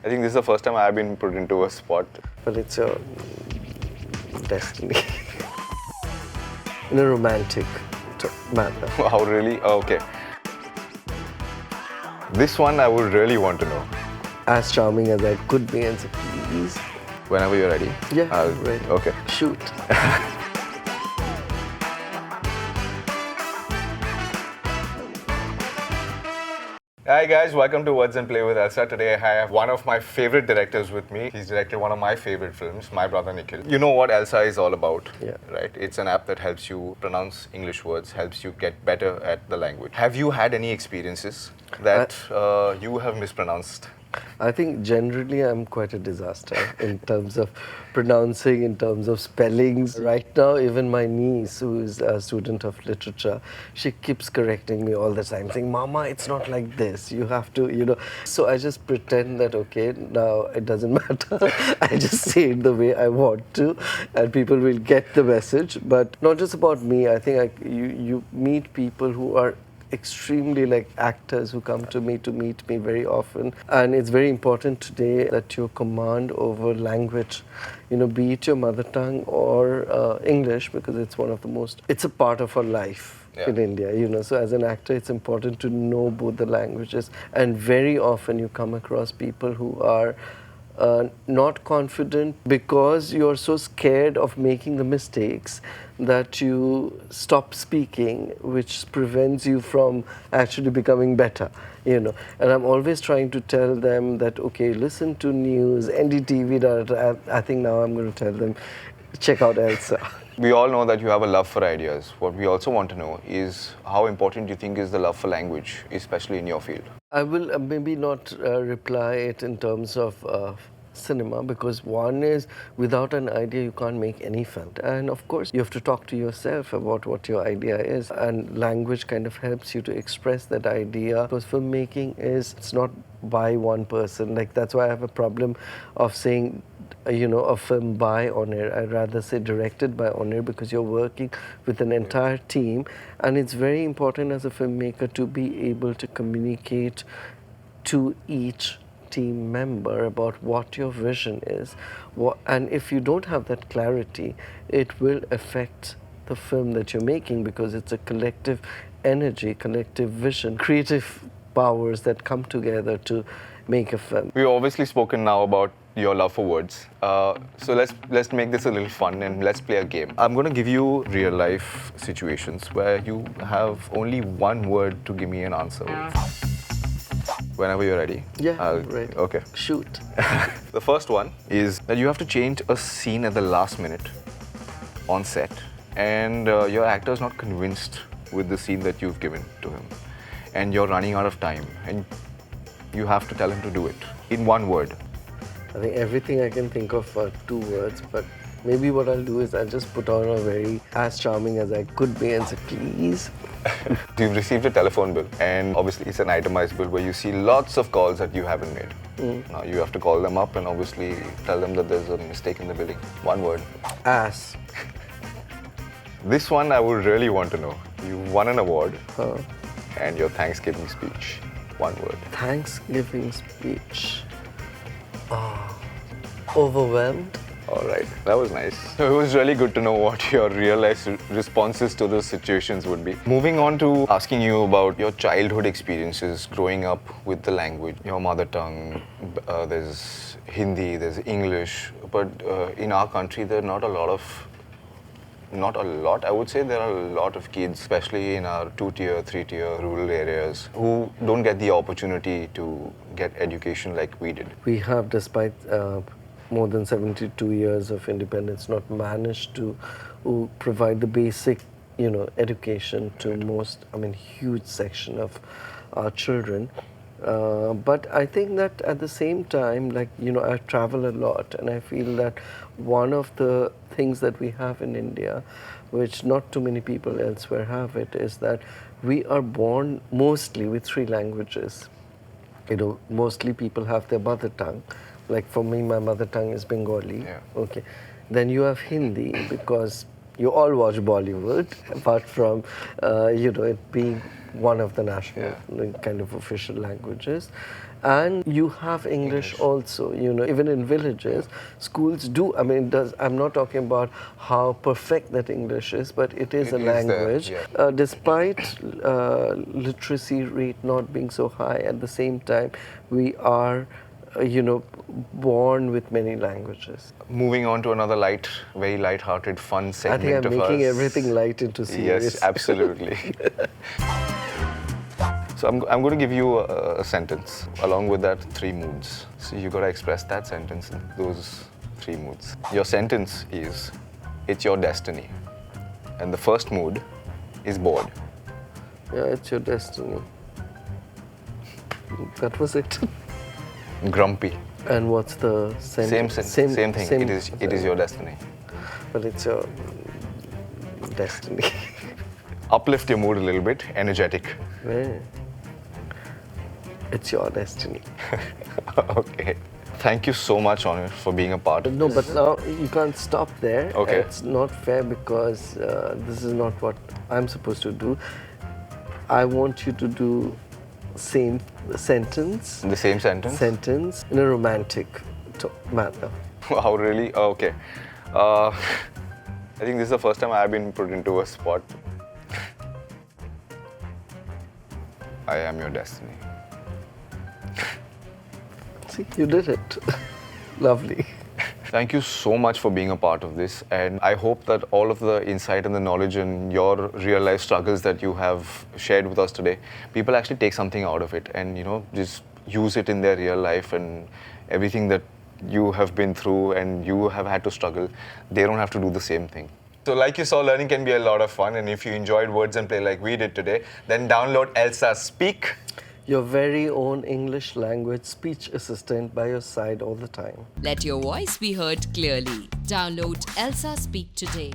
I think this is the first time I've been put into a spot. But it's your destiny. In a romantic manner. How really? Oh, okay. This one I would really want to know. As charming as I could be, and so please. Whenever you're ready. Yeah, I'm ready. Okay. Shoot. Hi guys, welcome to Words and Play with Elsa. Today I have one of my favorite directors with me. He's directed one of my favorite films, my brother Nikhil. You know what Elsa is all about, Yeah. right? It's an app that helps you pronounce English words, helps you get better at the language. Have you had any experiences that you have mispronounced? I think generally I'm quite a disaster in terms of pronouncing, in terms of spellings. Right now, even my niece, who is a student of literature, she keeps correcting me all the time, saying, Mama, it's not like this. You have to, So I just pretend that, okay, now it doesn't matter. I just say it the way I want to, and people will get the message. But not just about me. I think you meet people who are extremely like actors who come to meet me very often, and it's very important today that your command over language, be it your mother tongue or English, because it's a part of our life in India, so as an actor it's important to know both the languages, and very often you come across people who are not confident because you're so scared of making the mistakes that you stop speaking, which prevents you from actually becoming better, And I'm always trying to tell them that, okay, listen to news, NDTV, I think now I'm going to tell them, check out Elsa. We all know that you have a love for ideas. What we also want to know is how important you think is the love for language, especially in your field. I will maybe not reply it in terms of cinema, because one is, without an idea you can't make any film, and of course you have to talk to yourself about what your idea is, and language kind of helps you to express that idea, because filmmaking it's not by one person. Like, that's why I have a problem of saying a film by Onir. I'd rather say directed by Onir, because you're working with an entire team, and it's very important as a filmmaker to be able to communicate to each team member about what your vision is. And if you don't have that clarity, it will affect the film that you're making, because it's a collective energy, collective vision, creative powers that come together to make a film. We've obviously spoken now about your love for words. So let's make this a little fun and let's play a game. I'm going to give you real life situations where you have only one word to give me an answer with. Whenever you're ready. Yeah, ready. Okay. Shoot. The first one is that you have to change a scene at the last minute on set, and your actor is not convinced with the scene that you've given to him, and you're running out of time, and you have to tell him to do it in one word. I think everything I can think of are 2 words, but maybe what I'll do is I'll just put on a very as charming as I could be and say, please. You've received a telephone bill, and obviously it's an itemized bill where you see lots of calls that you haven't made. Now you have to call them up and obviously tell them that there's a mistake in the billing. One word. Ass. This one I would really want to know. You won an award and your Thanksgiving speech. One word. Thanksgiving speech. Overwhelmed. All right, that was nice. It was really good to know what your real life responses to those situations would be. Moving on to asking you about your childhood experiences growing up with the language, your mother tongue. There's Hindi, there's English, but in our country there are not a lot, I would say there are a lot of kids, especially in our 2-tier, 3-tier rural areas, who don't get the opportunity to get education like we did. We have, despite more than 72 years of independence, not managed to provide the basic, education to huge section of our children. But I think that at the same time, I travel a lot, and I feel that one of the things that we have in India, which not too many people elsewhere have it, is that we are born mostly with 3 languages. Mostly people have their mother tongue. Like for me, my mother tongue is Bengali. Yeah. Okay. Then you have Hindi, because you all watch Bollywood, apart from, it being one of the national kind of official languages. And you have English also, you know, even in villages, schools do, I mean, I'm not talking about how perfect that English is, but it is a It is there, language. yeah. Despite literacy rate not being so high, at the same time, we are, you know, born with many languages. Moving on to another very light-hearted, fun I segment think I'm of making ours. everything light into serious. Yes, absolutely. So I'm going to give you a sentence. Along with that, 3 moods. So you got to express that sentence in those 3 moods. Your sentence is, it's your destiny. And the first mood is bored. Yeah, it's your destiny. That was it. Grumpy. And what's the Same thing. It is your destiny. But it's your destiny. Uplift your mood a little bit. Energetic. Yeah. It's your destiny. Okay. Thank you so much, Onir, for being a part of No, this. but now you can't stop there. Okay. It's not fair because this is not what I'm supposed to do. I want you to do same sentence. The same sentence? Sentence in a romantic manner. Wow, really? Oh, okay. I think this is the first time I've been put into a spot. I am your destiny. See, you did it. Lovely. Thank you so much for being a part of this, and I hope that all of the insight and the knowledge and your real life struggles that you have shared with us today, people actually take something out of it and, you know, just use it in their real life, and everything that you have been through and you have had to struggle, they don't have to do the same thing. So like you saw, learning can be a lot of fun, and if you enjoyed Words and Play like we did today, then download Elsa Speak. Your very own English language speech assistant by your side all the time. Let your voice be heard clearly. Download Elsa Speak today.